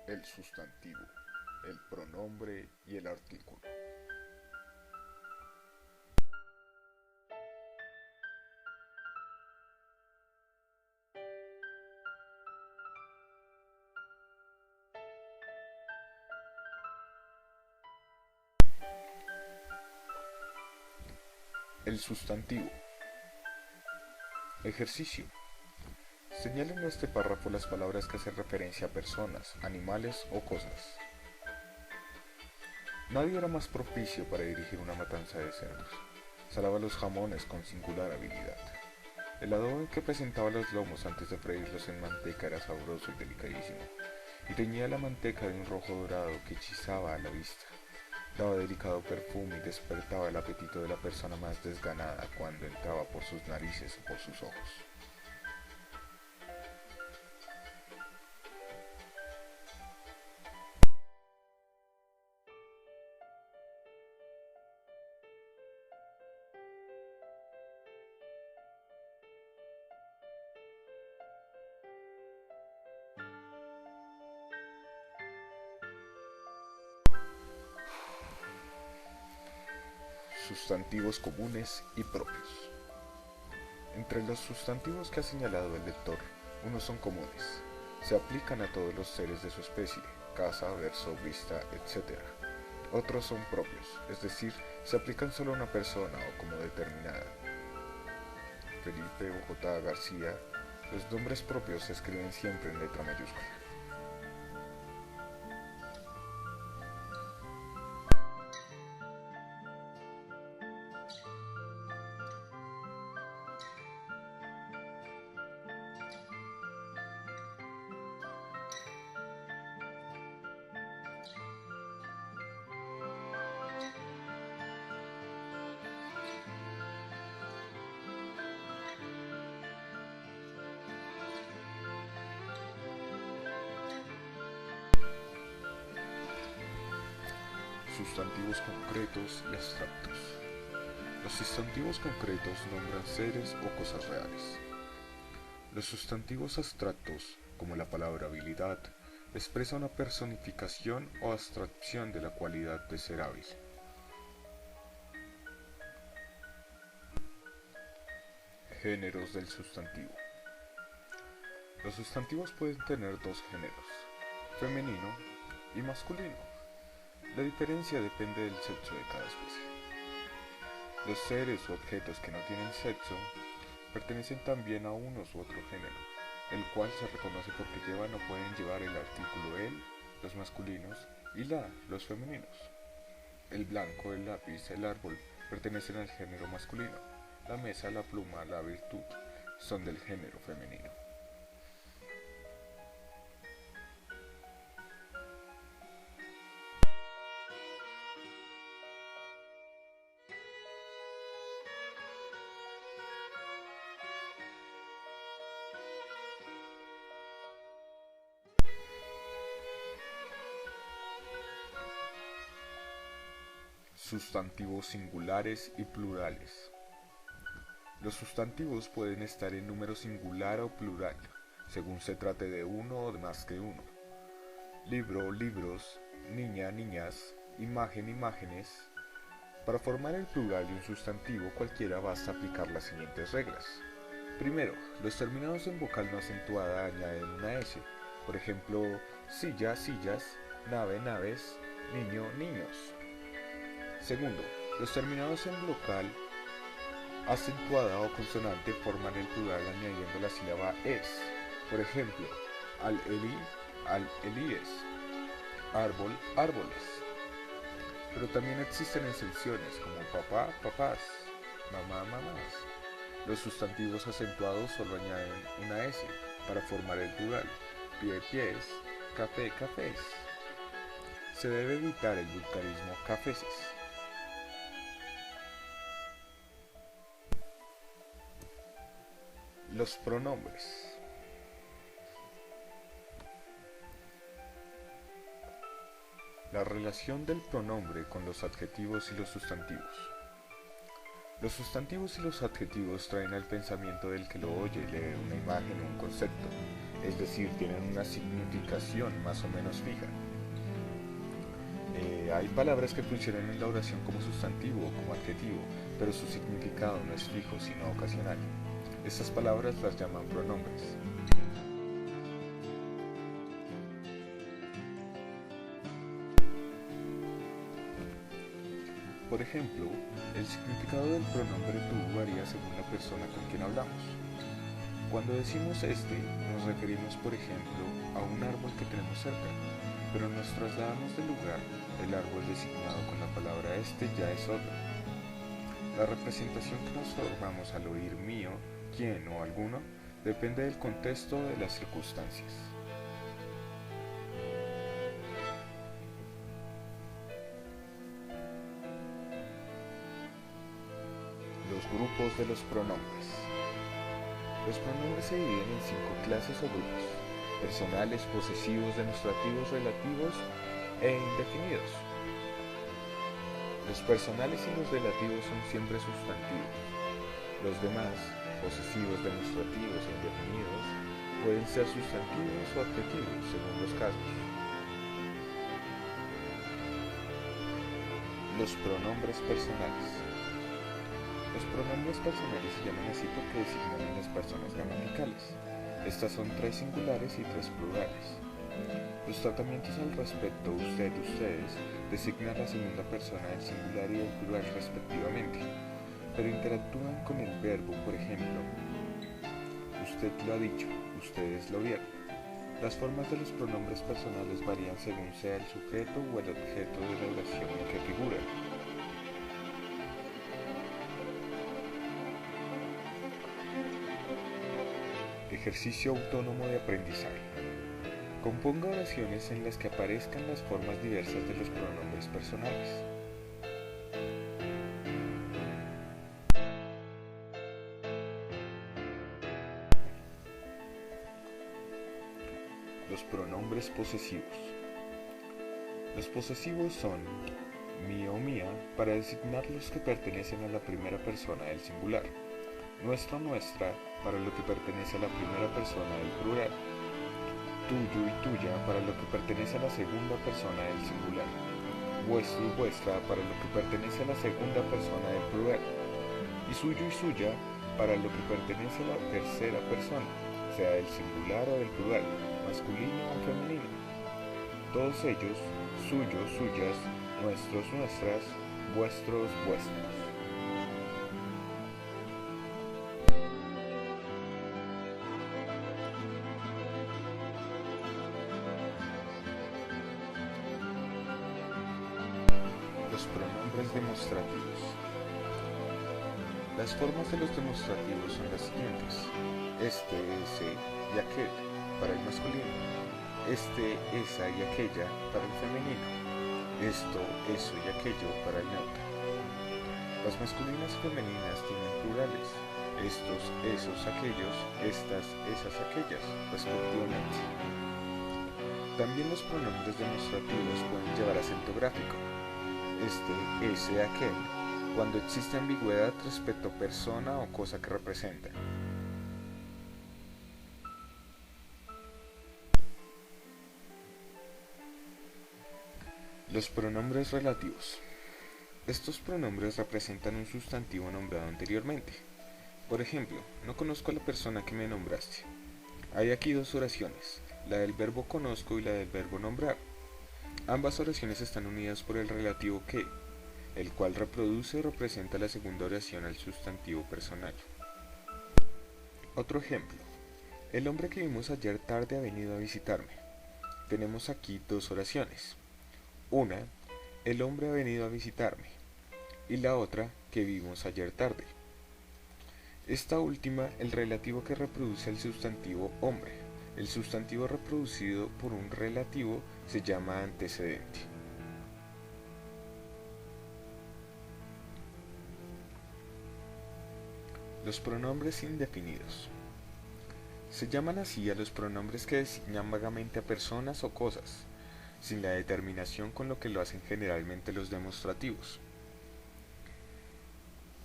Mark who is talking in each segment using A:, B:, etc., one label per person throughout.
A: el sustantivo, el pronombre y el artículo. El sustantivo. Ejercicio. Señalen en este párrafo las palabras que hacen referencia a personas, animales o cosas. Nadie era más propicio para dirigir una matanza de cerdos. Salaba los jamones con singular habilidad. El adobo que presentaba los lomos antes de freírlos en manteca era sabroso y delicadísimo, y teñía la manteca de un rojo dorado que hechizaba a la vista. Daba delicado perfume y despertaba el apetito de la persona más desganada cuando entraba por sus narices o por sus ojos. Sustantivos comunes y propios. Entre los sustantivos que ha señalado el lector, unos son comunes. Se aplican a todos los seres de su especie, casa, verso, vista, etc. Otros son propios, es decir, se aplican solo a una persona o como determinada. Felipe, Bogotá, García. Los nombres propios se escriben siempre en letra mayúscula. Sustantivos concretos y abstractos. Los sustantivos concretos nombran seres o cosas reales. Los sustantivos abstractos, como la palabra habilidad, expresa una personificación o abstracción de la cualidad de ser hábil. Géneros del sustantivo. Los sustantivos pueden tener dos géneros, femenino y masculino. La diferencia depende del sexo de cada especie. Los seres u objetos que no tienen sexo pertenecen también a unos u otro género, el cual se reconoce porque llevan o pueden llevar el artículo el, los masculinos, y la, los femeninos. El blanco, el lápiz, el árbol pertenecen al género masculino. La mesa, la pluma, la virtud son del género femenino. Sustantivos singulares y plurales. Los sustantivos pueden estar en número singular o plural, según se trate de uno o de más que uno. Libro, libros, niña, niñas, imagen, imágenes. Para formar el plural de un sustantivo cualquiera basta aplicar las siguientes reglas. Primero, los terminados en vocal no acentuada añaden una S. Por ejemplo, silla, sillas, nave, naves, niño, niños. Segundo, los terminados en vocal acentuada o consonante forman el plural añadiendo la sílaba es. Por ejemplo, al-eli, al-elíes, árbol, árboles. Pero también existen excepciones como papá, papás, mamá, mamás. Los sustantivos acentuados solo añaden una S para formar el plural, pie, pies, café, cafés. Se debe evitar el vulgarismo cafeses. Los pronombres. La relación del pronombre con los adjetivos y los sustantivos. Los sustantivos y los adjetivos traen al pensamiento del que lo oye y lee una imagen o un concepto, es decir, tienen una significación más o menos fija. Hay palabras que funcionan en la oración como sustantivo o como adjetivo, pero su significado no es fijo sino ocasional. Estas palabras las llaman pronombres. Por ejemplo, el significado del pronombre tú varía según la persona con quien hablamos. Cuando decimos este, nos referimos, por ejemplo, a un árbol que tenemos cerca, pero nos trasladamos del lugar, el árbol designado con la palabra este ya es otro. La representación que nos formamos al oír mío, quién o alguno, depende del contexto o de las circunstancias. Los grupos de los pronombres. Los pronombres se dividen en 5 clases o grupos: personales, posesivos, demostrativos, relativos e indefinidos. Los personales y los relativos son siempre sustantivos. Los demás, posesivos, demostrativos e indefinidos, pueden ser sustantivos o adjetivos según los casos. Los pronombres personales. Los pronombres personales se llaman así porque designan a las personas gramaticales. Estas son 3 singulares y 3 plurales. Los tratamientos al respecto, usted, ustedes, designan la segunda persona del singular y del plural respectivamente, pero interactúan con el verbo, por ejemplo, usted lo ha dicho, ustedes lo vieron. Las formas de los pronombres personales varían según sea el sujeto o el objeto de la oración en que figuran. Ejercicio autónomo de aprendizaje. Componga oraciones en las que aparezcan las formas diversas de los pronombres personales. Los pronombres posesivos. Los posesivos son mío o mía para designar los que pertenecen a la primera persona del singular, nuestro o nuestra para lo que pertenece a la primera persona del plural, tuyo y tuya para lo que pertenece a la segunda persona del singular, vuestro y vuestra para lo que pertenece a la segunda persona del plural, y suyo y suya para lo que pertenece a la tercera persona, sea del singular o del plural, masculino o femenino. Todos ellos, suyos, suyas, nuestros, nuestras, vuestros, vuestras. Los pronombres demostrativos. Las formas de los demostrativos son las siguientes: este, ese y aquel para el masculino, este, esa y aquella para el femenino, esto, eso y aquello para el neutro. Las masculinas y femeninas tienen plurales: estos, esos, aquellos, estas, esas, aquellas, respectivamente. También los pronombres demostrativos pueden llevar acento gráfico: este, ese, aquel, cuando existe ambigüedad respecto a persona o cosa que representan. Los pronombres relativos. Estos pronombres representan un sustantivo nombrado anteriormente. Por ejemplo, no conozco a la persona que me nombraste. Hay aquí 2 oraciones, la del verbo conozco y la del verbo nombrar. Ambas oraciones están unidas por el relativo que, el cual reproduce y representa la segunda oración al sustantivo personal. Otro ejemplo: el hombre que vimos ayer tarde ha venido a visitarme. Tenemos aquí 2 oraciones. Una, el hombre ha venido a visitarme, y la otra, que vimos ayer tarde. Esta última, el relativo que reproduce el sustantivo hombre. El sustantivo reproducido por un relativo se llama antecedente. Los pronombres indefinidos. Se llaman así a los pronombres que designan vagamente a personas o cosas, sin la determinación con lo que lo hacen generalmente los demostrativos.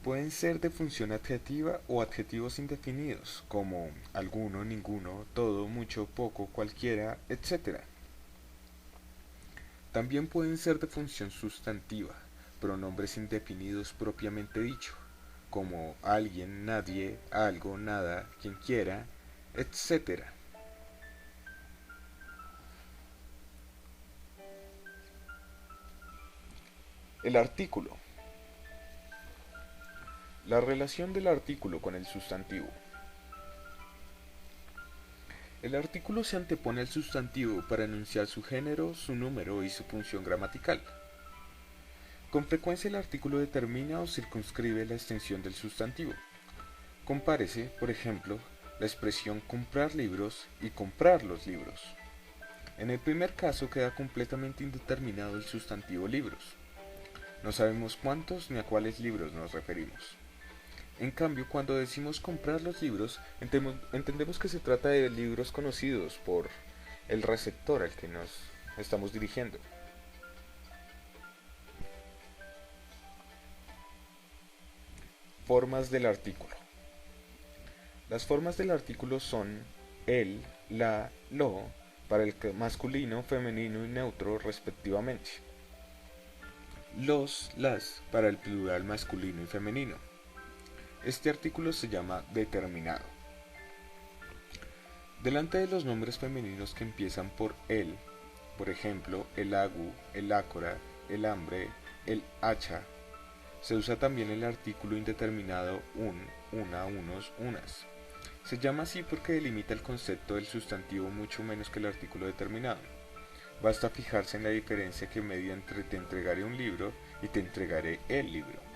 A: Pueden ser de función adjetiva o adjetivos indefinidos, como alguno, ninguno, todo, mucho, poco, cualquiera, etc. También pueden ser de función sustantiva, pronombres indefinidos propiamente dicho, como alguien, nadie, algo, nada, quien quiera, etc. El artículo. La relación del artículo con el sustantivo. El artículo se antepone al sustantivo para enunciar su género, su número y su función gramatical. Con frecuencia el artículo determina o circunscribe la extensión del sustantivo. Compárese, por ejemplo, la expresión comprar libros y comprar los libros. En el primer caso queda completamente indeterminado el sustantivo libros. No sabemos cuántos ni a cuáles libros nos referimos. En cambio, cuando decimos comprar los libros, entendemos que se trata de libros conocidos por el receptor al que nos estamos dirigiendo. Formas del artículo. Las formas del artículo son el, la, lo, para el masculino, femenino y neutro respectivamente. Los, las, para el plural masculino y femenino. Este artículo se llama determinado. Delante de los nombres femeninos que empiezan por el, por ejemplo, el agu, el ácora, el hambre, el hacha, se usa también el artículo indeterminado un, una, unos, unas. Se llama así porque delimita el concepto del sustantivo mucho menos que el artículo determinado. Basta fijarse en la diferencia que media entre te entregaré un libro y te entregaré el libro.